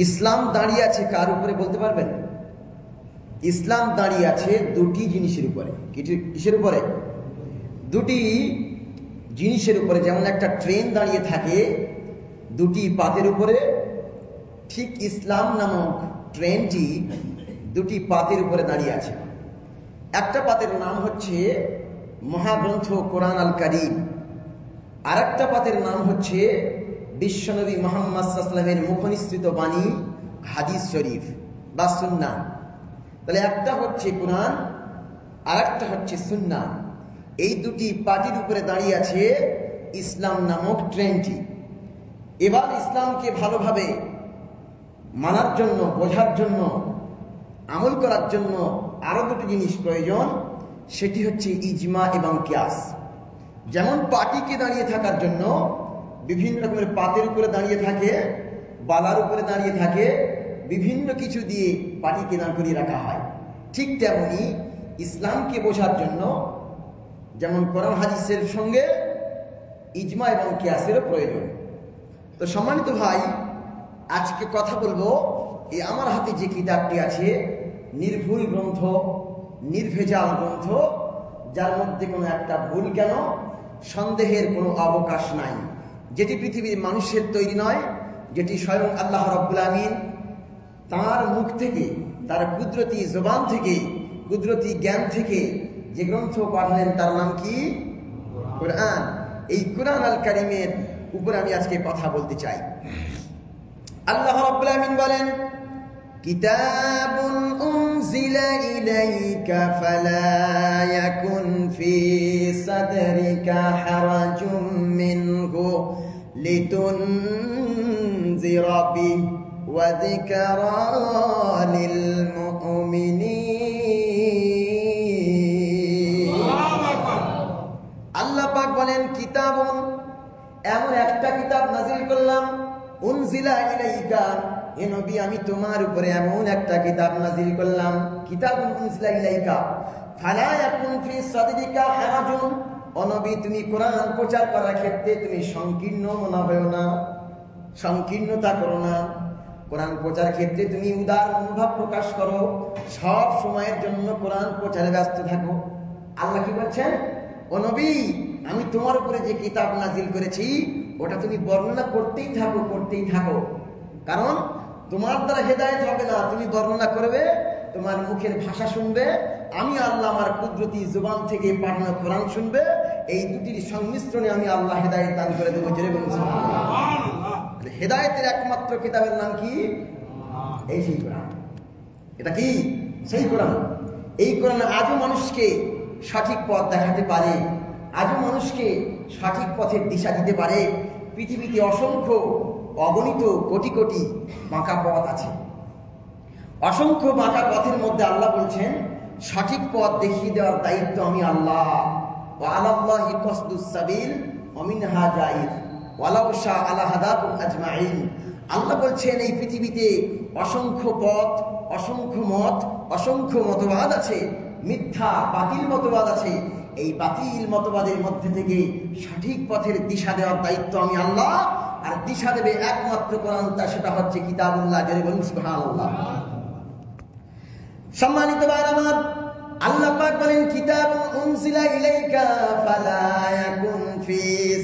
ইসলাম দাঁড়িয়ে আছে কার উপরে বলতে পারবেন? ইসলাম দাঁড়িয়ে আছে দুটি জিনিসের উপরে। কিসের উপরে? দুটি জিনিসের উপরে। যেমন একটা ট্রেন দাঁড়িয়ে থাকে দুটি পাতের উপরে, ঠিক ইসলাম নামক ট্রেনটি দুটি পাতের উপরে দাঁড়িয়ে আছে। একটা পাতের নাম হচ্ছে মহাগ্রন্থ কোরআন আল কারীম, আর একটা পাতের নাম হচ্ছে বিশ্বনবী মুহাম্মদ সাল্লাল্লাহু আলাইহি ওয়াসাল্লামের মুখনিসৃত বাণী হাদিস শরীফ বা সুন্নাহ। তাহলে একটা হচ্ছে কোরআন আর একটা হচ্ছে সুন্নাহ। এই দুটি পাটির উপরে দাঁড়িয়ে আছে ইসলাম নামক ট্রেনটি। এবার ইসলামকে ভালোভাবে মানার জন্য, বোঝার জন্য, আমল করার জন্য আরো দুটি জিনিস প্রয়োজন, সেটি হচ্ছে ইজমা এবং কিয়াস। যেমন পাটিকে দাঁড়িয়ে থাকার জন্য বিভিন্ন রকমের পাতের উপরে দাঁড়িয়ে থাকে, বালার উপরে দাঁড়িয়ে থাকে, বিভিন্ন কিছু দিয়ে পাটিকে দাঁড় করিয়ে রাখা হয়। ঠিক তেমনি ইসলামকে বোঝার জন্য যেমন কোরআন হাদিসের সঙ্গে ইজমা এবং কিয়াসেরও প্রয়োজন। তো সম্মানিত ভাই, আজকে কথা বলবো এই আমার হাতে যে কিতাবটি আছে, নির্ভুল গ্রন্থ, নির্ভেজাল গ্রন্থ, যার মধ্যে কোনো একটা ভুল কেন, সন্দেহের কোনো অবকাশ নাই, যেটি পৃথিবীর মানুষের তৈরি নয়, যেটি স্বয়ং আল্লাহ রাব্বুল আমিন তার মুখ থেকে, তার কুদরতি জবান থেকে, কুদরতি জ্ঞান থেকে যে গ্রন্থ পাঠালেন তার নাম কি? কোরআন। এই কোরআন আল কারীমের উপরে আমি আজকে কথা বলতে চাই। আল্লাহ রাব্বুল আমিন বলেন, কিতাবুন উনজিলা ইলাইকা ফালা ইয়াকুন ফি সাদরিকা হারাজুম মিনহু লিতুনজিরা বিহি ওয়া যিকরা লিল মুমিনিন। আল্লাহ পাক বলেন, কিতাবুন, এমন একটা কিতাব নাযিল করলাম, উনজিলা ইলাইকা, হে নবী আমি তোমার উপরে এমন একটা কিতাব নাযিল করলাম। কিতাবুন উনজিলা ইলাইকা ফালা ইয়াকুন ফি সাদরিকা হারাজুন, ও নবী তুমি কোরআন প্রচার করার ক্ষেত্রে তুমি সংকীর্ণ মনে হও না, সংকীর্ণতা করো না। কোরআন প্রচার ক্ষেত্রে তুমি উদার মনোভাব প্রকাশ করো, সব সময়ের জন্য কোরআন প্রচারে ব্যস্ত থাকো। আল্লাহ কি বলছেন? ও নবী আমি তোমার উপরে যে কিতাব নাযিল করেছি ওটা তুমি বর্ণনা করতেই থাকো, করতেই থাকো। কারণ তোমার দ্বারা হেদায়েত হবে না, তুমি বর্ণনা করবে, তোমার মুখের ভাষা শুনবে, আমি আল্লাহ আমার কুদরতি জবান থেকে পাঠানো কোরআন শুনবে, এই দুটির সংমিশ্রণে আমি আল্লাহ হেদায়েত দান করে দেবো। যেরকম হেদায়েতের একমাত্র কিতাবের নাম কি? এই সেই কোরআন। এটা কি? সেই কোরআন। এই কোরআন আজও মানুষকে সঠিক পথ দেখাতে পারে, আজও মানুষকে সঠিক পথের দিশা দিতে পারে। পৃথিবীতে অসংখ্য অগণিত কোটি কোটি বাঁকা পথ আছে। অসংখ্য বাঁকা পথের মধ্যে আল্লাহ বলছেন সঠিক পথ দেখিয়ে দেওয়ার দায়িত্ব আমি আল্লাহ। ওয়া আলাল্লাহি কাসদুস সাবিল ওয়া মিনহা জাইর ওয়ালাউ শাআ লাহাদাকুম আজমাইন। আল্লাহ বলছেন এই পৃথিবীতে অসংখ্য পথ, অসংখ্য মত, অসংখ্য মতবাদ আছে, মিথ্যা বাতিল মতবাদ আছে। এই বাতিল মতবাদের মধ্যে থেকে সঠিক পথের দিশা দেওয়ার দায়িত্ব আমি আল্লাহ। আর দিশা দেবে একমাত্র কোরআন, তা সেটা হচ্ছে কিতাবুল্লাহ। জেনে বলুন সুবহানাল্লাহ। সম্মানিত ভাইরা আমার, আল্লাহ পাক বলেন কিতাবুন উনজিলা ইলাইকা ফালা ইয়াকুন ফি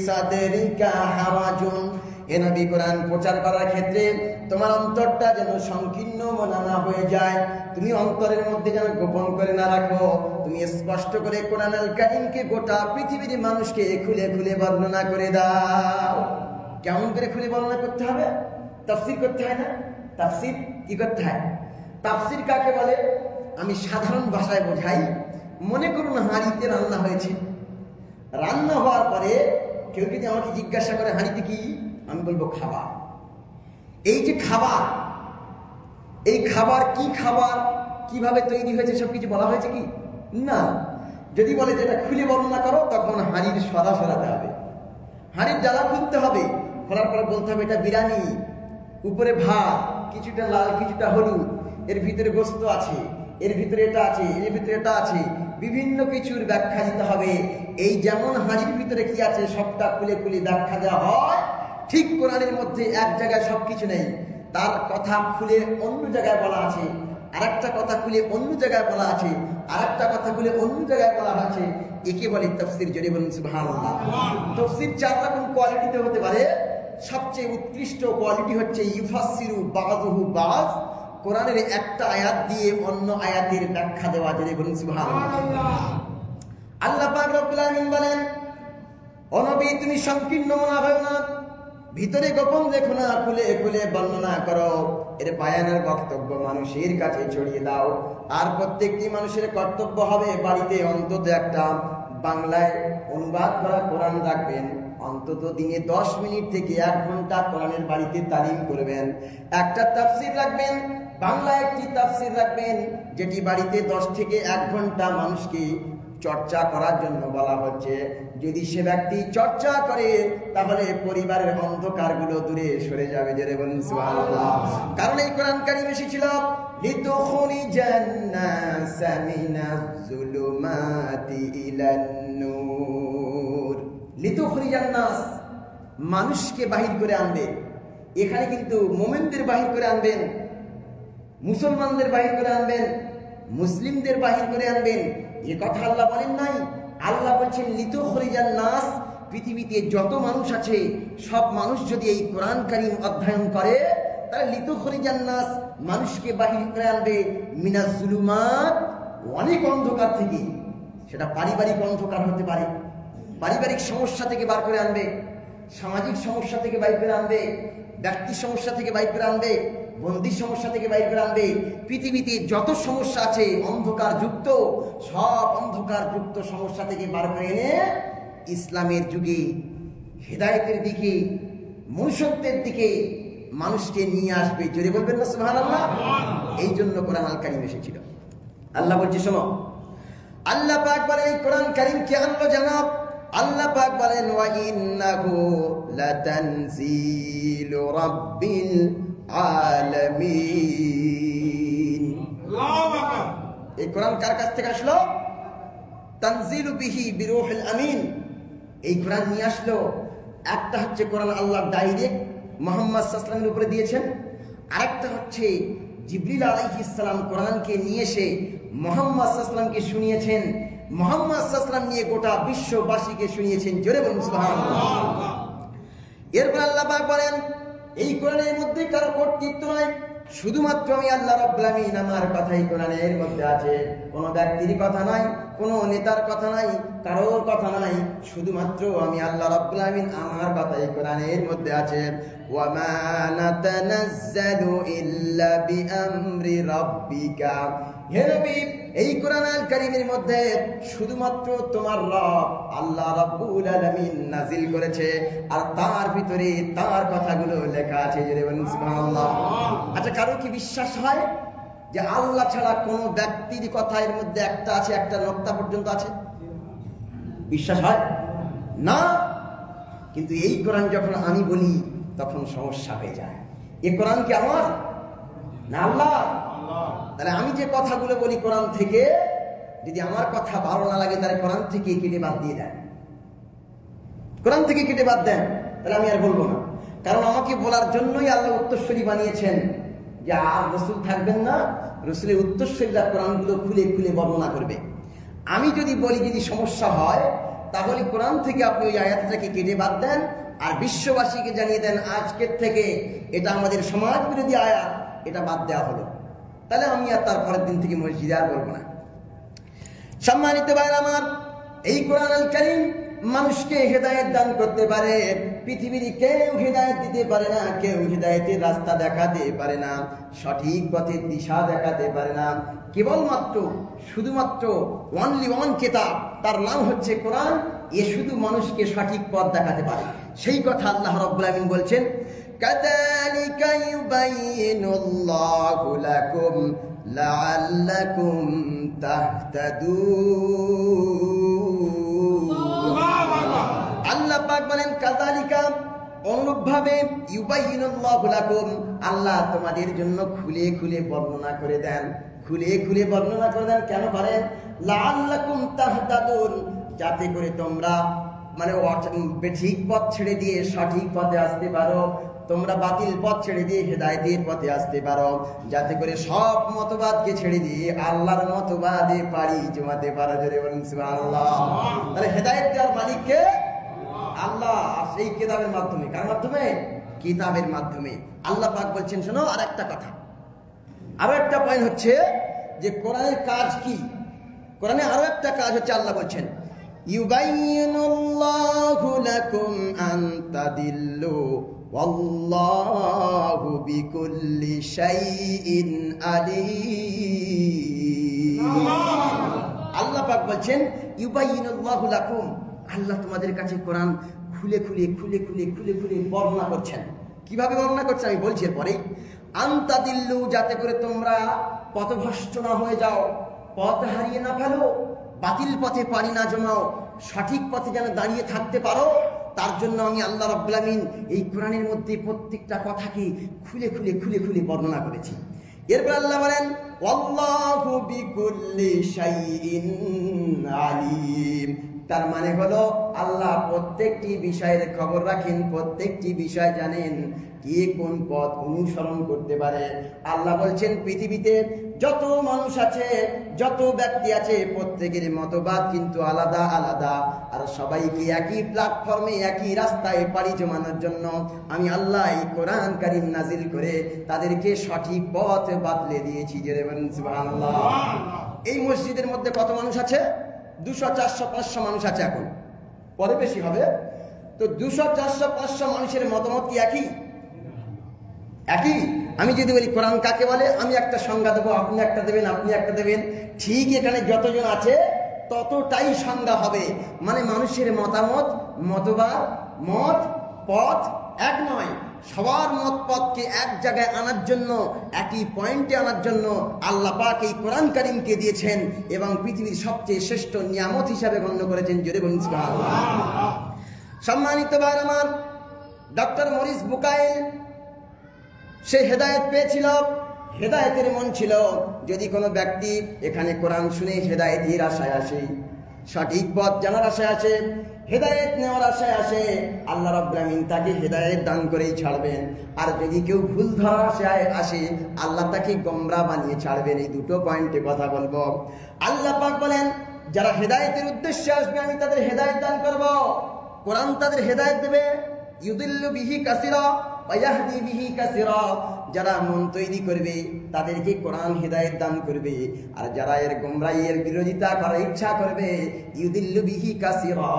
সাদরিকা হারাজুন। হে নবী কোরআন প্রচার করার ক্ষেত্রে তোমার অন্তরটা যেন সংকীর্ণ মনে না হয়ে যায়, তুমি অন্তরের মধ্যে যেন গোপন করে না রাখো, তুমি স্পষ্ট করে কোরআন আল কারীমকে গোটা পৃথিবীর মানুষকে খুলে খুলে বর্ণনা করে দাও। কেমন করে খুলে বর্ণনা করতে হবে? তাফসীর করতে হয় না? তাফসীর কি করতে হয়? তাফসীর কাকে বলে আমি সাধারণ ভাষায় বোঝাই। মনে করুন হাঁড়িতে রান্না হয়েছে, রান্না হওয়ার পরে কেউ যদি আমাকে জিজ্ঞাসা করে হাঁড়িতে কি, আমি বলবো খাবার। এই যে খাবার, এই খাবার কি খাবার, কিভাবে তৈরি হয়েছে সব কিছু বলা হয়েছে কি না? যদি বলে যে এটা খুলে বর্ণনা করো, তখন হাঁড়ির সরা সরাতে হবে, হাঁড়ির জ্বালা খুলতে হবে, খোলার পরে বলতে হবে এটা বিরিয়ানি, উপরে ভাত, কিছুটা লাল কিছুটা হলুদ, এর ভিতরে গোস্ত আছে, এর ভিতরে এটা আছে, এর ভিতরে এটা আছে, বিভিন্ন কিছুর ব্যাখ্যা দিতে হবে। এই যেমন হাঁড়ির ভিতরে কি আছে সবটা খুলে খুলে ব্যাখ্যা দেওয়া হয়, ঠিক কোরআনের মধ্যে এক জায়গায় সবকিছু নেই। তার কথা খুলে অন্য জায়গায় বলা আছে, আরেকটা কথা খুলে অন্য জায়গায় বলা আছে, আরেকটা কথা খুলে অন্য জায়গায় বলা আছে। একে বলে তাফসীর। জোরে বলুন সুবহানাল্লাহ। তাফসীর 4 রকম কোয়ালিটিতে হতে পারে। সবচেয়ে উৎকৃষ্ট কোয়ালিটি হচ্ছে ইউফাসসিরু বাযুহু বায, কোরআনের একটা আয়াত দিয়ে অন্য আয়াতের ব্যাখ্যা দেওয়া। জোরে বলুন সুবহানাল্লাহ। আল্লাহ পাক রব্বুল আলামিন বলেন, ও নবী তুমি সংকীর্ণ মনে হয় না, ভিতরে গোপন দেখো না, খুলে খুলে বর্ণনা করো, এর বায়ানের বক্তব্য মানুষের কাছে ছড়িয়ে দাও। আর প্রত্যেকটি মানুষের কর্তব্য হবে বাড়িতে অন্তত একটা বাংলায় অনুবাদ করা কোরআন রাখবেন। অন্তত দিনে 10 মিনিট থেকে 1 ঘন্টা কোরআনের বাড়িতে তালিম করবেন। একটা তাফসীর রাখবেন, বাংলা একটি তাফসীর রাখবেন, যেটি বাড়িতে 10 থেকে 1 ঘন্টা মানুষকে চর্চা করার জন্য বলা হচ্ছে। যদি সে ব্যক্তি চর্চা করে তাহলে পরিবারের অন্ধকারগুলো দূরে সরে যাবে। জোরে বলুন সুবহানাল্লাহ। কারণ এই কোরআন কারীম এসেছিল লিতুখরিজান নাস মিনাজ যুলুমাতি ইলান নূর। লিতুখরিজান নাস, মানুষকে বাহির করে আনবে। এখানে কিন্তু মুমিনদের বাহির করে আনবেন, মুসলমানদের বাহির করে আনবেন, মুসলিমদের বাহির করে আনবেন, এ কথা আল্লাহ বলেন নাই। আল্লাহ বলছেন লিতুখরিজান নাস, পৃথিবীতে যত মানুষ আছে সব মানুষ যদি এই কোরআন কারীম অধ্যয়ন করে তাহলে লিতুখরিজান নাস, মানুষকে বাহির করে আনবে মিনাজ যুলুমাত, অনেক অন্ধকার থেকে। সেটা পারিবারিক অন্ধকার হতে পারে, পারিবারিক সমস্যা থেকে বার করে আনবে, সামাজিক সমস্যা থেকে বাইর করে আনবে, ব্যক্তি সমস্যা থেকে বাইর করে আনবে, বন্দি সমস্যা থেকে বাইর করে আনবে। পৃথিবীতে যত সমস্যা আছে অন্ধকার যুক্ত, সব অন্ধকার যুক্ত সমস্যা থেকে বার করে এনে ইসলামের যুগে হেদায়েতের দিকে, মনুষ্যত্বের দিকে মানুষকে নিয়ে আসবে। জোরে বলবেন না সুবহানাল্লাহ। এই জন্য কোরআন আল কারীম এসেছিল। আল্লাহ বলছে শোনো, আল্লাহ পাক বলেন এই কোরআন কারীম কে আনলো জানাব? আল্লাহ পাক বলেন ওয়া ইন্নাহু লাতানজিলু রাব্বিল আলামিন। আল্লাহু আকবার। এই কোরআন কার কাছ থেকে আসলো? তানজিলু বিহি বিরূহিল আমিন। এই কোরআন নিয়ে আসলো, একটা হচ্ছে কোরআন আল্লাহ ডাইরেক্ট মুহাম্মদ সাল্লাল্লাহু আলাইহি ওয়াসাল্লামের উপরে দিয়েছেন, আরেকটা হচ্ছে জিবরিল আলাইহিস সালাম কোরআনকে নিয়ে এসে মুহাম্মদ সাল্লাল্লাহু আলাইহি ওয়াসাল্লামকে শুনিয়েছেন, মুহাম্মদ সাল্লাল্লাহু আলাইহি ওয়াসাল্লাম নিয়ে গোটা বিশ্ববাসীকে শুনিয়েছেন। জোরে বলুন সুবহানাল্লাহ। এরপর আল্লাহ পাক বলেন এই কোরআনের মধ্যে কারো কর্তৃত্ব নাই, শুধুমাত্র আমি আল্লাহ রাব্বুল আমিন আমার কথাই কোরআনের মধ্যে আছে। কোনো ব্যক্তির কথা নাই, কোনো নেতার কথা নাই, কারোর কথা নাই, শুধুমাত্র আমি আল্লাহ রাব্বুল আমিন আমার কথাই কোরআনের মধ্যে আছে। ওয়া মা নাতানাজ্জালু ইল্লা বিআমরি রাব্বিকা। হে নবী, এই কোরআন আল কারীমের মধ্যে শুধুমাত্র তোমার রব আল্লাহ রাব্বুল আলামিন নাজিল করেছে, আর তার ভিতরে তার কথাগুলো লেখা আছে। জোরে বলুন সুবহানাল্লাহ। আচ্ছা, কারো কি বিশ্বাস হয় যে আল্লাহ ছাড়া কোনো ব্যক্তির কথা এর মধ্যে একটা আছে, একটা নোক্তা পর্যন্ত আছে? বিশ্বাস হয় না। কিন্তু এই কোরআন যখন আমি বলি তখন সমস্যা হয়ে যায়। এই কোরআন কি আমার না আল্লাহ? তাহলে আমি যে কথাগুলো বলি কোরআন থেকে, যদি আমার কথা ভালো না লাগে তাহলে কোরআন থেকে কেটে বাদ দিয়ে দেন, কোরআন থেকে কেটে বাদ দেন, তাহলে আমি আর বলবো না। কারণ আমাকে বলার জন্যই আল্লাহ উত্তরসূরি বানিয়েছেন যে আর রাসূল থাকবেন না, রাসূলের উত্তরসূরিরা কোরআনগুলো খুলে খুলে বর্ণনা করবে। আমি যদি বলি যদি সমস্যা হয় তাহলে কোরআন থেকে আপনি ওই আয়াতটাকে কেটে বাদ দেন আর বিশ্ববাসীকে জানিয়ে দেন আজকের থেকে এটা আমাদের সমাজ বিরোধী আয়াত, এটা বাদ দেওয়া হলো। তাহলে আমি আর তারপরের দিন থেকে মসজিদে আর বলবো না। সম্মানিত ভাইরা আমার, এই কোরআন আল কারীম মানুষকে হেদায়েত দান করতে পারে। পৃথিবীর কেউ হেদায়েত দিতে পারে না, কেউ হেদায়েতের রাস্তা দেখাতে পারে না, সঠিক পথের দিশা দেখাতে পারে না। কেবলমাত্র শুধুমাত্র অনলি ওয়ান কিতাব, তার নাম হচ্ছে কোরআন, এ শুধু মানুষকে সঠিক পথ দেখাতে পারে। সেই কথা আল্লাহ রাব্বুল আমিন বলছেন কাযালিকা ইউবাইয়িনুল্লাহু লাকুম লাআল্লাকুম তাহতাদুন। আল্লাহ পাক বলেন কাযালিকা, অনুরূপভাবে, ইউবাইয়িনুল্লাহু লাকুম, আল্লাহ তোমাদের জন্য খুলে খুলে বর্ণনা করে দেন, খুলে খুলে বর্ণনা করে দেন। কেন করেন? লাআল্লাকুম তাহতাদুন, যাতে করে তোমরা ঠিক পথ ছেড়ে দিয়ে সঠিক পথে আসতে পারো। তোমরা বাতিল পথ ছেড়ে দিয়ে হেদায়েতের পথে আসতে পারো, যাতে করে সব মতবাদকে ছেড়ে দিয়ে আল্লাহর মতবাদে পাড়ি জমাতে পারো। জোরে বলুন সুবহানাল্লাহ। তাহলে হেদায়েত দেওয়ার মালিক কে? আল্লাহ। আর সেই কিতাবের মাধ্যমে, কার মাধ্যমে? কিতাবের মাধ্যমে। আল্লাহ পাক বলছেন, শোনো আর একটা কথা, আরো একটা পয়েন্ট হচ্ছে যে কোরআনের কাজ কি। কোরআনে আরো একটা কাজ হচ্ছে, আল্লাহ বলছেন ইউবাইয়িনুল্লাহু লাকুম আন তাদিল্লু ওয়াল্লাহু বিকুল্লি শাইইন আলীম। আল্লাহ পাক বলছেন ইউবাইয়িনুল্লাহু লাকুম, আল্লাহ তোমাদের কাছে কোরআন খুলে খুলে খুলে খুলে খুলে খুলে বর্ণনা করছেন। কিভাবে বর্ণনা করছে আমি বলছি এরপরে। আন্তাদিল্লু, যাতে করে তোমরা পথভ্রষ্ট না হয়ে যাও, পথ হারিয়ে না ফেলো, বাতিল পথে পাড়ি না জমাও, সঠিক পথে যেন দাঁড়িয়ে থাকতে পারো, তার জন্য আমি আল্লাহ রাব্বুল আমিন এই কোরআনের মধ্যে প্রত্যেকটা কথাকে খুলে খুলে খুলে খুলে বর্ণনা করেছি। এরপর আল্লাহ বলেন ওয়াল্লাহু বিকুল্লি শাইইন আলীম। তার মানে হলো আল্লাহ প্রত্যেকটি বিষয়ের খবর রাখেন, প্রত্যেকটি বিষয় জানেন, কে কোন পথ অনুসরণ করতে পারে। আল্লাহ বলছেন পৃথিবীতে যত মানুষ আছে, যত ব্যক্তি আছে, প্রত্যেকের মতবাদ কিন্তু আলাদা আলাদা, আর সবাইকে একই প্ল্যাটফর্মে একই রাস্তায় পাড়ি জমানোর জন্য আমি আল্লাহ এই কোরআন কারীম নাজিল করে তাদেরকে সঠিক পথ বাতলে দিয়েছি। জোরে বলুন সুবহানাল্লাহ। এই মসজিদের মধ্যে কত মানুষ আছে? 200, 400, 500 মানুষ আছে, এখন পরে বেশি হবে। তো 200, 400, 500 মানুষের মতামত কি একই? একই। আমি যদি বলি কোরআন কাকে বলে, আমি একটা সংজ্ঞা দেবো, আপনি একটা দেবেন, আপনি একটা দেবেন, ঠিক এখানে যতজন আছে ততটাই সংজ্ঞা হবে। মানে মানুষের মতামত, মতবাদ, মত, পথ এক নয়। সবার মত পথকে এক জায়গায় আনার জন্য, একই পয়েন্টে আনার জন্য আল্লাহ পাক এই কোরআন কারীমকে দিয়েছেন এবং পৃথিবীর সবচেয়ে শ্রেষ্ঠ নিয়ামত হিসাবে গণ্য করেছেন। জোরে বলুন সুবহানাল্লাহ। সম্মানিত ভাই আমার, ডক্টর মরিস বুকাইল সে হেদায়েত পেয়েছিল, হেদায়েতের মন ছিল। যদি কোনো ব্যক্তি এখানে কোরআন শুনে হেদায়েতের আশায় আসে, সঠিক পথ জানার আশায় আসে, হেদায়েত নেওয়ার আশায় আসে, আল্লাহ রাব্বুল আমিন তাকে হেদায়েত দান করেই ছাড়বেন। আর যদি কেউ ভুল ধরার আশায় আসে, আল্লাহ তাকে গোমরা বানিয়ে ছাড়বেন। এই দুটো পয়েন্টে কথা বলবো। আল্লাহ পাক বলেন যারা হেদায়েতের উদ্দেশ্যে আসবে আমি তাদের হেদায়েত দান করব। কোরআন তাদের হেদায়েত দেবে। ইউদিল্লু বিহি কাসীরা ওয়া ইয়াহদি বিহি কাসীরা, যারা মন তৈরি করবে তাদেরকে কোরআন হেদায়েত দান করবে, আর যারা এর গোমরাহের বিরোধিতা করার ইচ্ছা করবে ইউদিল্লু বিহি কাসীরা,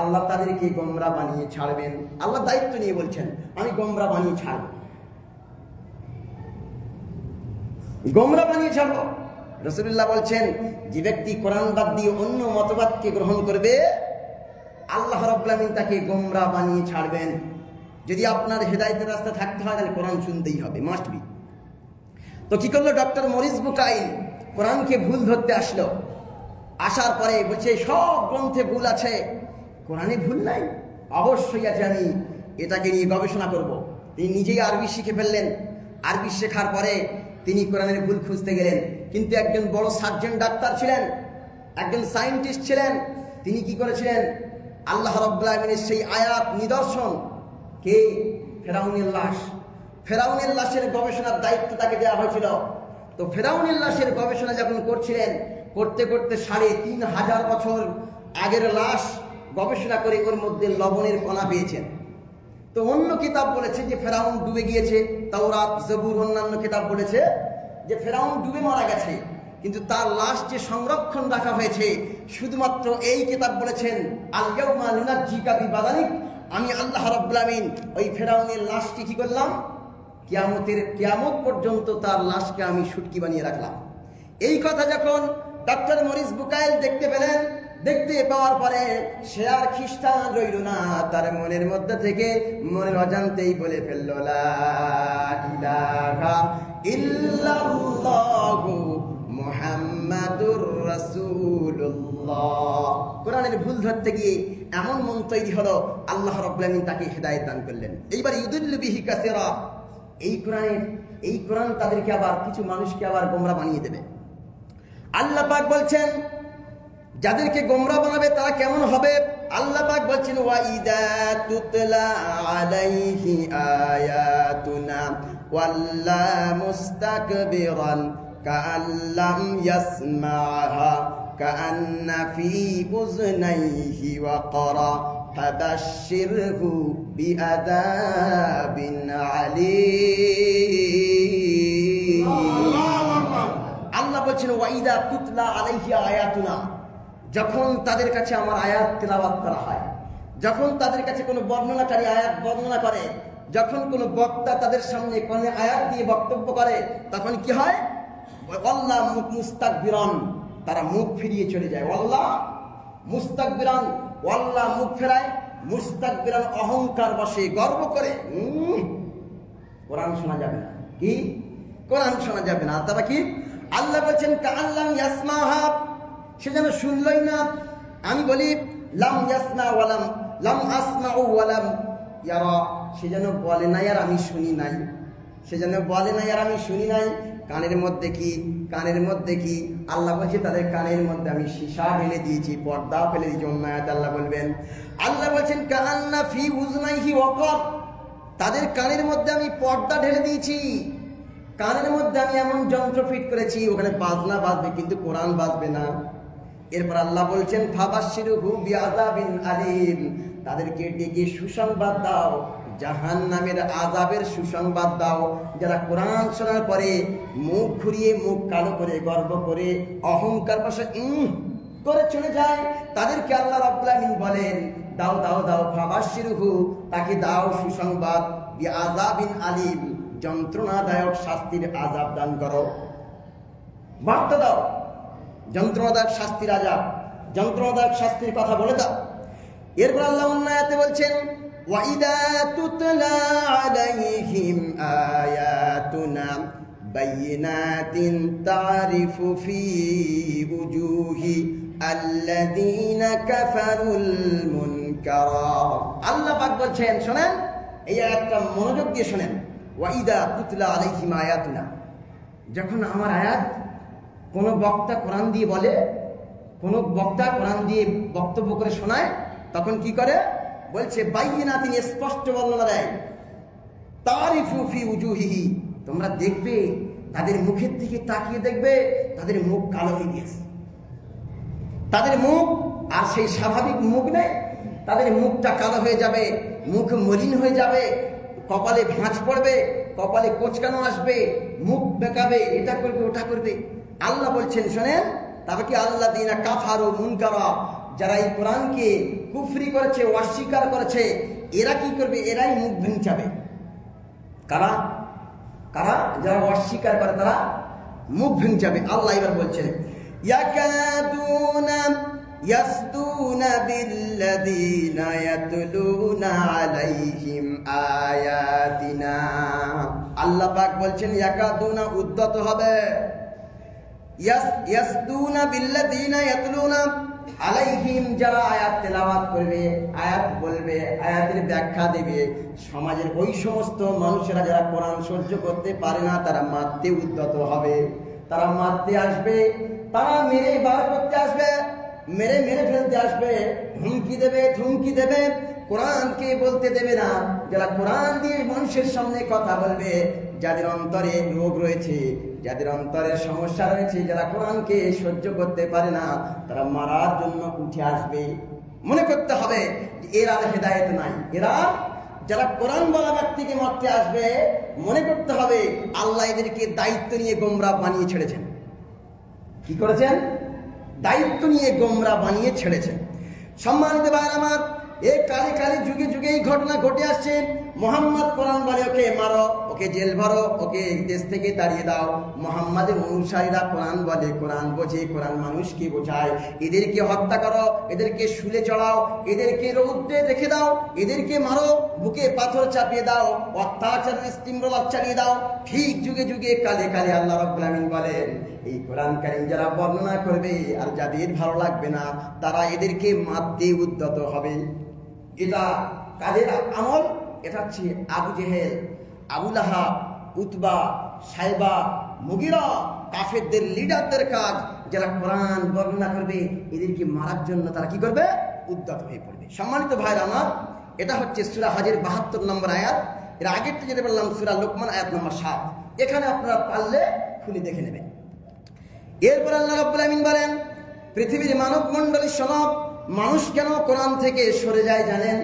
আল্লাহ তাদেরকে গোমরা বানিয়ে ছাড়বেন। আল্লাহ দায়িত্ব নিয়ে বলছেন আমি গোমরা বানিয়ে ছাড়ব, গোমরা বানিয়ে ছাড়ব। রাসূলুল্লাহ বলছেন যে ব্যক্তি কোরআন বাদ দিয়ে অন্য মতবাদকে গ্রহণ করবে আল্লাহ রাব্বুল আমিন তাকে গোমরা বানিয়ে ছাড়বেন। যদি আপনার হেদায়েতের রাস্তা থাকতে হয় তাহলে কোরআন শুনতেই হবে, মাস্ট বি। তো কি করলো ডক্টর মরিস বুকাইল? কোরআনকে ভুল ধরতে আসলো, আসার পরে বলছে সব গ্রন্থে ভুল আছে, কোরআনে ভুল নাই? অবশ্যই আছে, আমি এটাকে নিয়ে গবেষণা করব। তিনি নিজেই আরবি শিখে ফেললেন। আরবি শেখার পরে তিনি কোরআনের ভুল খুঁজতে গেলেন। কিন্তু একজন বড় সার্জন ডাক্তার ছিলেন, একজন সায়েন্টিস্ট ছিলেন। তিনি কি করেছিলেন? আল্লাহ রাব্বুল আমিনের সেই আয়াত নিদর্শন, কে? ফেরাউনের লাশ। ফেরাউনের লাশের গবেষণার দায়িত্ব তাকে দেওয়া হয়েছিল। তো ফেরাউনের লাশের গবেষণা যখন করছিলেন, করতে করতে ৩,৫০০ বছর আগের লাশ গবেষণা করে ওর মধ্যে লবণের কণা পেয়েছেন। তো অন্য কিতাব বলেছে যে ফেরাউন ডুবে গিয়েছে, তাওরাত, জবুর, অন্যান্য কিতাব বলেছে যে ফেরাউন ডুবে মারা গেছে, কিন্তু তার লাশ যে সংরক্ষণ রাখা হয়েছে, শুধুমাত্র এই কিতাব বলেছেন আল ইয়াউমা নুনাজ্জিকা বিবাদানিক, আমি আল্লাহ রাব্বুল আমিন ওই ফেরাউনের লাশটি কি করলাম, কিয়ামত পর্যন্ত তার লাশকে আমি শুটকি বানিয়ে রাখলাম। এই কথা যখন ডক্টর মরিস বুকাইল দেখতে পেলেন, দেখতে পাওয়ার পরে সে আর খ্রিস্টান রইল না, তার মনের মধ্যে থেকে মনের অজান্তেই বলে ফেলল লা ইলাহা ইল্লাল্লাহু মুহাম্মাদুর রাসূলুল্লাহ। কোরআনের ভুল ধরতে গিয়ে এমন মন তৈরি হলো, আল্লাহ রাব্বুল আমিন তাকে হেদায়েত দান করলেন। এইবার ইউদিল্লু বিহি কাসীরা, এই কোরআন তাদেরকে আবার কিছু মানুষকে আবার গোমরা বানিয়ে দেবে। আল্লাহ পাক বলছেন যাদেরকে গোমরা বানাবে তারা কেমন হবে? আল্লাহ পাক বলছেন ওয়াইদা তুতলা আলাইহি আয়াতুনা ওয়াল্লা মুস্তাকবিরান কাআল্লাম ইয়াসমাহা কাআন্না ফি উযনাইহি ওয়াকরা ফাবাশশিরহু বিআযাবিন আলীম। আল্লাহ বলছেন ওয়াইদা তুতলা আলাইহি আয়াতুনা, যখন তাদের কাছে আমার আয়াত তেলাওয়াত করা হয়, যখন তাদের কাছে কোনো বর্ণনাকারী আয়াত বর্ণনা করে, যখন কোনো বক্তা তাদের সামনে কোনো আয়াত দিয়ে বক্তব্য করে, তখন কি হয়? আল্লাহ মুস্তাকবিরান, তারা মুখ ফিরিয়ে চলে যায়। আল্লাহ মুস্তাকবিরান, আল্লাহ মুখ ফেরায়, মুস্তাকবিরান অহংকার বসে গর্ব করে। কোরআন শোনা যাবে না। কি? কোরআন শোনা যাবে না। তারা কি? আল্লাহ বলছেন কাআল্লাম ইয়াসমাহা, সে যেন শুনলই না। আমি বলি লাম ইয়াসমা ওয়ালাম লাম আসমাউ ওয়ালাম ইয়ারা, সে যেন বলে নাই আর আমি শুনি নাই, সে যেন বলে নাই আর আমি শুনি নাই। কানের মধ্যে কি? কানের মধ্যে কি? আল্লাহ বলছে তাদের কানের মধ্যে আমি সীসা ঢেলে দিয়েছি, পর্দা ফেলে দিয়েছি। অন্য আয়াতে আল্লাহ বলবেন, আল্লাহ বলছেন কাআন্না ফি উযনাইহি ওয়াকার, তাদের কানের মধ্যে আমি পর্দা ঢেলে দিয়েছি, কানের মধ্যে আমি এমন যন্ত্র ফিট করেছি, ওখানে বাজনা বাজবে কিন্তু কোরআন বাজবে না। এরপর আল্লাহ বলছেন ফাবাশশিরহু বিআযাবিন আলীম, তাদেরকে ডেকে সুসংবাদ দাও, জাহান্নামের আযাবের সুসংবাদ দাও। যারা কোরআন শোনার পরে মুখ ঘুরিয়ে, মুখ কালো করে, গর্ব করে, অহংকার বশে করে চলে যায়, তাদেরকে আল্লাহ রাব্বুল আলামিন বলেন দাও দাও দাও ফাবাশশিরহু, তাকে দাও সুসংবাদ বিআযাবিন আলীম, যন্ত্রণাদায়ক শাস্তির আযাব দান করো। বার্তা দাও যন্ত্রণাদায়ক শাস্তির আযাব, যন্ত্রণাদায়ক শাস্তির কথা বলে দাও। এরপর আল্লাহ অন্য আয়াতে বলছেন ওয়াইদা তুতলা আলাইহিম আয়াতুনা বাইয়িনাতিন তারিফু ফি উজুহি আল্লাযীনা কাফারুল মুনকারা। আল্লাহ পাক বলছেন, শোনেন এই আয়াতটা মনোযোগ দিয়ে শোনেন। ওয়াইদা তুতলা আলাইহিম আয়াতুনা, যখন আমার আয়াত কোনো বক্তা কোরআন দিয়ে বলে, কোনো বক্তা কোরআন দিয়ে বক্তব্য করে শোনায়, তখন কি করে? বলছে বাইয়িনাতিন, স্পষ্ট বর্ণনা দেয়। তারিফু ফি উজুহিহি, তোমরা দেখবে তাদের মুখের দিকে তাকিয়ে দেখবে তাদের মুখ কালো হয়ে গেছে, তাদের মুখ আর সেই স্বাভাবিক মুখ নেই, তাদের মুখটা কালো হয়ে যাবে, মুখ মলিন হয়ে যাবে, কপালে ভাঁজ পড়বে, কপালে কোঁচকানো আসবে, মুখ বেঁকাবে, এটা করবে ওটা করবে। আল্লাহ বলছেন শোনেন, তবে কি আল্লাযীনা কাফারু মুনকারা, যারা এই কোরআনকে কুফরি করেছে, অস্বীকার করেছে, এরা কি করবে? এরাই মুখ ভেঙচাবে। কারা? কারা? যারা অস্বীকার করে তারা মুখ ভেঙচাবে। আল্লাহ এবার বলছেন ইয়াকাদুনা ইয়াসদুনা বিল্লাযীনা ইয়াতলুনা আলাইহিম আয়াতিনা। আল্লাহ পাক বলছেন ইয়াকাদুনা, উদ্যত হবে, ইয়াসদুনা বিল্লাযীনা ইয়াতলুনা আলাইহিম, যারা আয়াত তেলাওয়াত করবে, আয়াত বলবে, আয়াতের ব্যাখ্যা দেবে, সমাজের ওই সমস্ত মানুষেরা যারা কোরআন সহ্য করতে পারে না, তারা মারতে উদ্যত হবে, তারা মারতে আসবে, তারা মেরে বার করতে আসবে, মেরে মেরে ফেলতে আসবে, হুমকি দেবে, ধুমকি দেবে, কোরআনকে বলতে দেবে না। যারা কোরআন দিয়ে মানুষের সামনে কথা বলবে, যাদের অন্তরে রোগ রয়েছে, যাদের অন্তরে সমস্যা রয়েছে, যারা কোরআনকে সহ্য করতে পারে না, তারা মারার জন্য উঠে আসবে। মনে করতে হবে এরা হেদায়েত নাই, এরা যারা কোরআন বলা ব্যক্তিকে মারতে আসবে, মনে করতে হবে আল্লাহ এদেরকে দায়িত্ব নিয়ে গোমরা বানিয়ে ছেড়েছেন। কি করেছেন? দায়িত্ব নিয়ে গোমরা বানিয়ে ছেড়েছেন। সম্মানিত ভাই আমার, এই কালে কালে যুগে যুগে এই ঘটনা ঘটে আসছে। মোহাম্মদ কোরআন বলে ওকে মারো, ওকে জেল ভরো, ওকে দেশ থেকে তাড়িয়ে দাও। মোহাম্মদের অনুসারীরা কোরআন বলে, কোরআন বোঝে, কোরআন মানুষকে বোঝায়। এদেরকে হত্যা করো, এদেরকে শুলে চড়াও, এদেরকে রৌদ্রে রেখে দাও, এদেরকে মারো, বুকে পাথর চাপিয়ে দাও, অত্যাচার স্টিমরোলার চালিয়ে দাও। ঠিক যুগে যুগে কালে কালে আল্লাহ রাব্বুল আমিন বলেন, এই কোরআন কারীম যারা বর্ণনা করবে আর যাদের ভালো লাগবে না, তারা এদেরকে মারতে উদ্যত হবে। এটা কাদের আমল? এটা হচ্ছে আবু জেহেল, আবু লাহাব, উতবা, সাইবা, মুগিরা, কাফেরদের লিডারদের কাজ। যারা কোরআন বর্ণনা করবে এদেরকে মারার জন্য তারা কি করবে? উদ্যত হয়ে পড়বে। সম্মানিত ভাইরা আমার, এটা হচ্ছে সূরা হজের 72 নম্বর আয়াত। এর আগেরটা যেটা বললাম সূরা লোকমান আয়াত নম্বর 7। এখানে আপনারা পারলে খুলে দেখে নেবেন। এরপর আল্লাহ রাব্বুল আমিন বলেন, পৃথিবীর মানব মণ্ডলী সব মানুষ কেন কোরআন থেকে সরে যায় জানেন?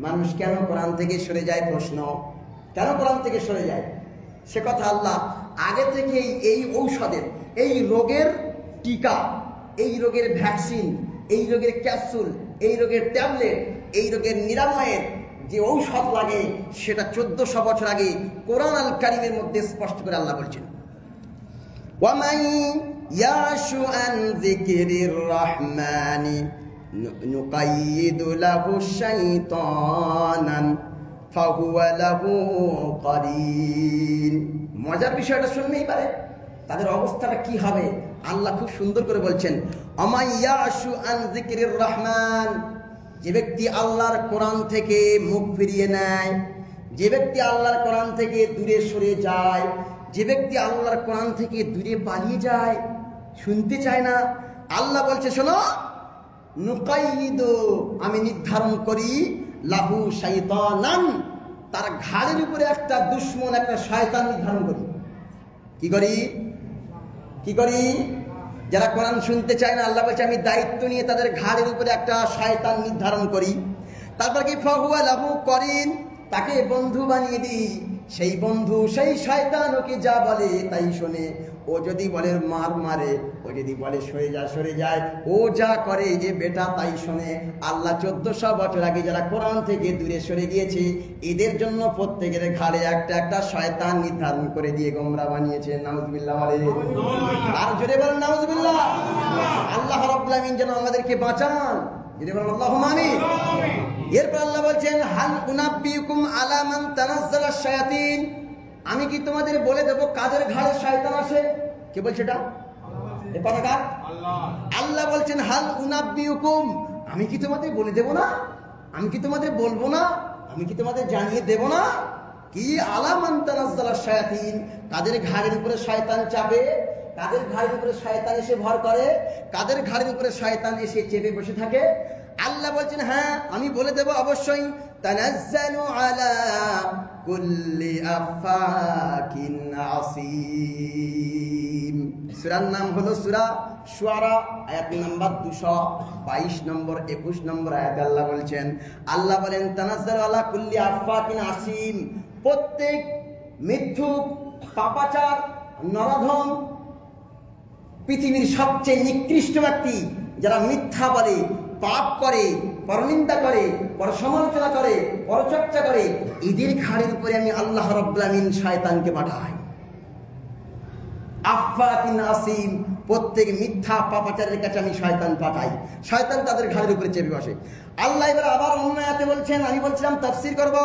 মানুষ কেন কোরআন থেকে সরে যায়? প্রশ্ন, কেন কোরআন থেকে সরে যায়? সে কথা আল্লাহ আগে থেকেই এই ঔষধের, এই রোগের টিকা, এই রোগের ভ্যাকসিন, এই রোগের ক্যাপসুল, এই রোগের ট্যাবলেট, এই রোগের নিরাময়ের যে ঔষধ লাগে সেটা 1400 বছর আগে কোরআন আল কারীমের মধ্যে স্পষ্ট করে আল্লাহ বলছেন, ওয়ামান ইয়াশু আন যিকরির রহমানি নুকাইয়িদু লাহু শাইতানান ফাহুয়া লাহু কারিন। মজার বিষয়টা শুনলেই পারে তাদের অবস্থাটা কি হবে। আল্লাহ খুব সুন্দর করে বলছেন, ওয়ামান ইয়াশু আন যিকরির রহমান, যে ব্যক্তি আল্লাহর কোরআন থেকে মুখ ফিরিয়ে নেয়, যে ব্যক্তি আল্লাহর কোরআন থেকে দূরে সরে যায়, যে ব্যক্তি আল্লাহর কোরআন থেকে দূরে পালিয়ে যায়, শুনতে চায় না, আল্লাহ বলছে শোনো, নুকাইয়িদু, আমি নির্ধারণ করি, লাহু শাইতানান, তার ঘাড়ের উপরে একটা দুশমন, একটা শয়তান নির্ধারণ করি। কি করি? কি করি? যারা কোরআন শুনতে চায় না, আল্লাহ বলছে আমি দায়িত্ব নিয়ে তাদের ঘাড়ের উপরে একটা শয়তান নির্ধারণ করি। তারপর কি? ফাহুয়া লাহু করিন, তাকে বন্ধু বানিয়ে দিই। সেই বন্ধু, সেই শয়তান ওকে যা বলে তাই শোনে। ও যদি বলে মার মারে, ও যদি বলে সরে যা সরে যায়, ও যা করে যে বেটা তাই শোনে। আল্লাহ 1400 বছর আগে যারা কোরআন থেকে দূরে সরে গিয়েছে এদের জন্য প্রত্যেকের ঘাড়ে একটা একটা শয়তান নির্ধারণ করে দিয়ে গোমরা বানিয়েছে। নাউজুবিল্লাহ। আর জোরে বলেন নাউজুবিল্লাহ। আল্লাহ রাব্বুল আমিন যেন আমাদেরকে বাঁচান। জোরে বলেন আল্লাহুম্মা আমিন। এরপর আল্লাহ বলছেন, হাল উনাব্বিউকুম আলা মান তানাজ্জালাশ শায়াতিন, আমি কি তোমাদের বলে দেব কাদের ঘাড়ে শয়তান আসে? কে বলছে এটা? এই কথাটা আল্লাহ বলছেন, হাল উনাব্বিউকুম, আমি কি তোমাদের বলে দেব না? আমি কি তোমাদের বলবো না? আমি কি তোমাদের জানিয়ে দেব না? কি? আলা মান তানাজ্জালাশ শায়াতিন, কাদের ঘাড়ের উপরে শয়তান চাপে, কাদের ঘাড়ের উপরে শয়তান এসে ভর করে, কাদের ঘাড়ের উপরে শয়তান এসে চেপে বসে থাকে। আল্লাহ বলছেন হ্যাঁ আমি বলে দেব অবশ্যই। তানাজ্জালু আলা কুল্লি আফাকিন আসিম, সূরার নাম হলো সূরা শুআরা, আয়াত নাম্বার 222 নম্বর 21 নম্বর আয়াত আল্লাহ বলছেন, আল্লাহ বলেন তানাজ্জালু আলা কুল্লি আফাকিন আসিম, প্রত্যেক মিথ্যুক, পাপাচার, নরাধম, পৃথিবীর সবচেয়ে নিকৃষ্ট ব্যক্তি যারা মিথ্যা বলে, পাপ করে, পরনিন্দা করে, পরসমালোচনা করে, পরচর্চা করে, এদের ঘাড়ের উপরে আমি আল্লাহ রাব্বুল আমিন শয়তানকে পাঠাই। আফাকিন আসিম, প্রত্যেক মিথ্যা পাপাচারের কাছে আমি শয়তান পাঠাই। শয়তান তাদের ঘাড়ের উপরে চেপে বসে। আল্লাহ এবার আবার অন্য আয়াতে বলছেন, আমি বলছিলাম তাফসীর করব,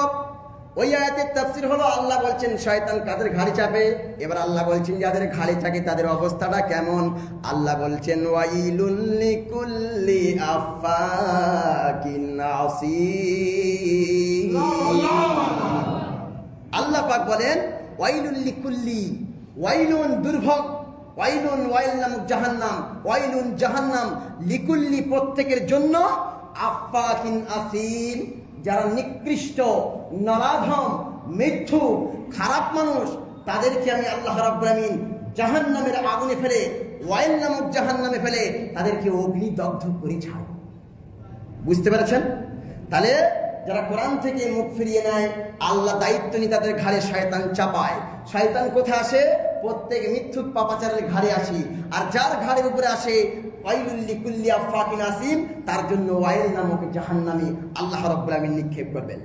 ওই আয়াতের তাফসীর হলো আল্লাহ বলছেন শয়তান কাদের ঘাড়ে চাপে। এবার আল্লাহ বলছেন যাদের ঘাড়ে চাপে তাদের অবস্থাটা কেমন। আল্লাহ বলছেন ওয়াইলুল লিকুল্লি আফাকিন আসিম। আল্লাহ পাক বলেন ওয়াইলুল লিকুল্লি, ওয়াইলুন দুর্ভোগ, ওয়াইলুন, ওয়াইল নামক জাহান্নাম, ওয়াইলুন জাহান্নাম, লিকুল্লি প্রত্যেকের জন্য, আফাকিন আসিম যারা নিকৃষ্ট, নরাধম, মিথ্যু, খারাপ মানুষ, তাদেরকে আমি আল্লাহ রাব্বুল আমিন জাহান্নামের আগুনে ফেলে, ওয়াইল নামক জাহান্নামে ফেলে তাদেরকে অগ্নিদগ্ধ করে ছাড়। বুঝতে পেরেছেন? তাহলে যারা কোরআন থেকে মুখ ফিরিয়ে নেয় আল্লাহ দায়িত্ব নিয়ে তাদের ঘাড়ে শয়তান চাপায়। শয়তান কোথায় আসে? প্রত্যেক মিথ্যুক পাপাচারের ঘাড়ে আসি। আর যার ঘাড়ের উপরে আসে ওয়াইলুল লিকুল্লি আফাকিন আসিম, তার জন্য ওয়াইল নামক জাহান্নামে আল্লাহ রাব্বুল আমিন নিক্ষেপ করবেন।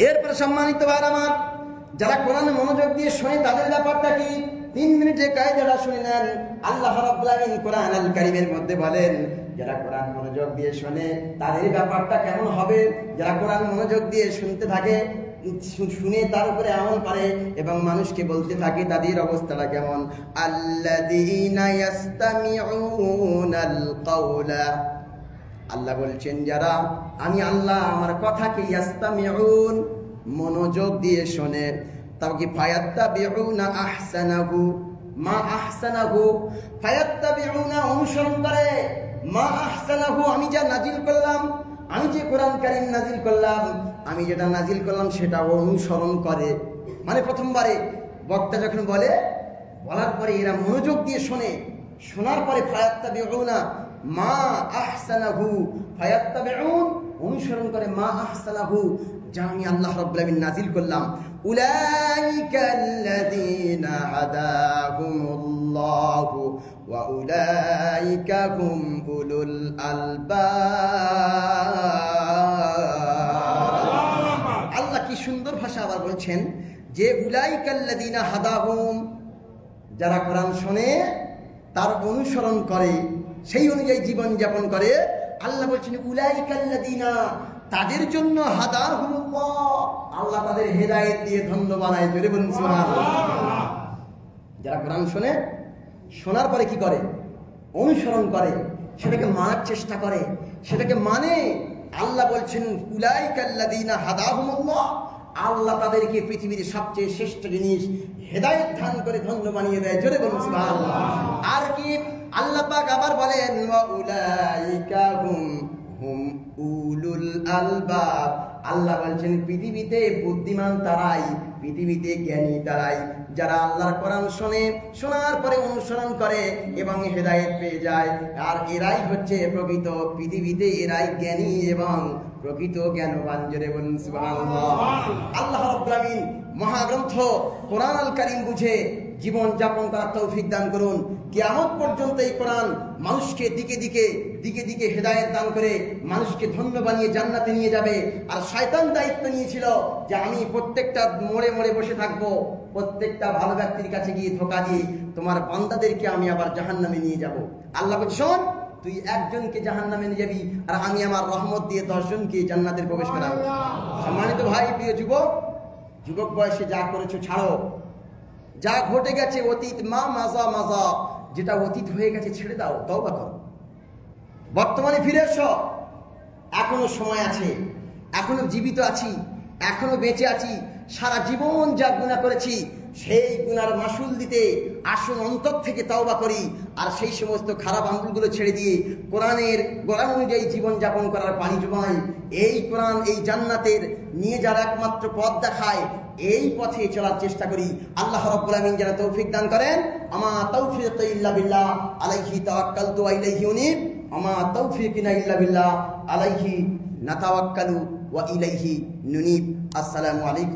এরপর সম্মানিত ভাইরা আমার, যারা কোরআনে মনোযোগ দিয়ে শোনে তাদের ব্যাপারটা কি? 3 মিনিটে কায়দাটা শুনে নেন। আল্লাহ রাব্বুল আমিন কোরআন আল কারীমের মধ্যে বলেন যারা কোরআন মনোযোগ দিয়ে শোনে তাদের ব্যাপারটা কেমন হবে। যারা কোরআন মনোযোগ দিয়ে শুনতে থাকে, শুনে তার উপরে আমল করে এবং মানুষকে বলতে থাকে তাদের অবস্থাটা কেমন। আল্লাযীনা ইয়াস্তামিউনাল কাওলা, আল্লাহ বলছেন যারা আমি আল্লাহ আমার কথাকে ইয়াস্তামিউন মনোযোগ দিয়ে শোনে, তাও কি ফায়াত্তাবিউনা আহসানাহু, মা আহসানাহু, ফায়াত্তাবিউনা অনুসরণ করে, মা আহসানাহু আমি যা নাজিল করলাম, আমি যে কোরআন কারীম নাজিল করলাম, আমি যেটা নাজিল করলাম সেটা অনুসরণ করে। মানে প্রথমবারে বক্তা যখন বলার পরে এরা মনোযোগ দিয়ে শোনে, শোনার পরে ফায়াত্তাবিউনা মা আহসানাহু, ফায়াত্তাবিউন অনুসরণ করে, মা আহসানাহু যা আমি আল্লাহ রাব্বুল আলামিন নাজিল করলাম। উলাইকাল্লাযীনা হাদাহুমুল্লাহু ওয়া উলাইকা হুম উলুল আলবাব। আল্লাহ কি সুন্দর ভাষা আবার বলছেন যে উলাইকাল্লাযীনা হাদাহুম, যারা কোরআন শোনে তার অনুসরণ করে, সেই অনুযায়ী জীবন যাপন করে, আল্লাহ বলছেন উলাইকাল্লাযীনা তাদের জন্য হাদাহুমুল্লাহ, আল্লাহ তাদের হেদায়েত দিয়ে ধন্য বানায়। জোরে বলুন সুবহানাল্লাহ। যারা কোরআন শোনে, শোনার পরে কি করে? অনুসরণ করে, সেটাকে মানার চেষ্টা করে, সেটাকে মানে। আল্লাহ বলছেন উলাইকাল্লাযীনা হাদাহুমুল্লাহ, আল্লাহ তাদেরকে পৃথিবীর সবচেয়ে শ্রেষ্ঠ জিনিস হেদায়েত দান করে ধন্য বানিয়ে দেয়। জোরে বলুন সুবহানাল্লাহ। আর কি আল্লাহ পাক আবার বলেন ওয়া উলাইকা হুম উলুল আলবাব, আল্লাহ বলছেন পৃথিবীতে বুদ্ধিমান তারাই, পৃথিবীতে জ্ঞানী তারাই, যারা আল্লাহর কোরআন শোনে, শোনার পরে অনুসরণ করে এবং হেদায়েত পেয়ে যায়। আর এরাই হচ্ছে প্রকৃত পৃথিবীতে, এরাই জ্ঞানী এবং প্রকৃত জ্ঞানবান। জোরে বলুন সুবহানাল্লাহ। আল্লাহ রাব্বুল আলামিন মহাগ্রন্থ কোরআন আল কারীম বুঝে জীবন যাপন করার তৌফিক দান করুন। কিয়ামত পর্যন্ত এই কোরআন মানুষকে দিকে দিকে হেদায়েত দান করে মানুষকে ধন্য বানিয়ে জান্নাতে নিয়ে যাবে। আর শয়তান দায়িত্ব নিয়েছিল যে আমি প্রত্যেকটা মোড়ে মোড়ে বসে থাকবো, প্রত্যেকটা ভালো ব্যক্তির কাছে গিয়ে ধোঁকা দিয়ে তোমার বান্দাদেরকে আমি আবার জাহান্নামে নিয়ে যাব। আল্লাহ বলছে শোন, তুই একজনকে জাহান্নামে নিয়ে যাবি আর আমি আমার রহমত দিয়ে 10 জনকে জান্নাতে প্রবেশ করাবো। সম্মানিত ভাই, প্রিয় যুবক বয়সে যা করেছো ছাড়ো, যা ঘটে গেছে অতীত, মাজা যেটা অতীত হয়ে গেছে ছেড়ে দাও, তওবা করো, বর্তমানে ফিরে এসো। এখনো সময় আছে, এখনো জীবিত আছি, এখনো বেঁচে আছি। সারা জীবন যা গুনাহ করেছি সেই গুনার মাসুল দিতে আসুন অন্তর থেকে তওবা করি, আর সেই সমস্ত খারাপ আমলগুলো ছেড়ে দিয়ে কোরআন অনুযায়ী জীবন যাপন করার পানি জমাই। এই কোরআন, এই জান্নাতের নিয়ে যারা একমাত্র পথ দেখায়, এই পথে চলার চেষ্টা করি। আল্লাহ রাব্বুল আমিন যেন তৌফিক দান করেন। আমা তাওফীক ইল্লা বিল্লাহ, আলাইহি তাওয়াক্কালতু ওয়া ইলাইহি উনীব। আমা তাওফীকিনা ইল্লা বিল্লাহ, আলাইহি নাতাওয়াক্কালু ওয়া ইলাইহি নুনীব। আসসালামু আলাইকুম।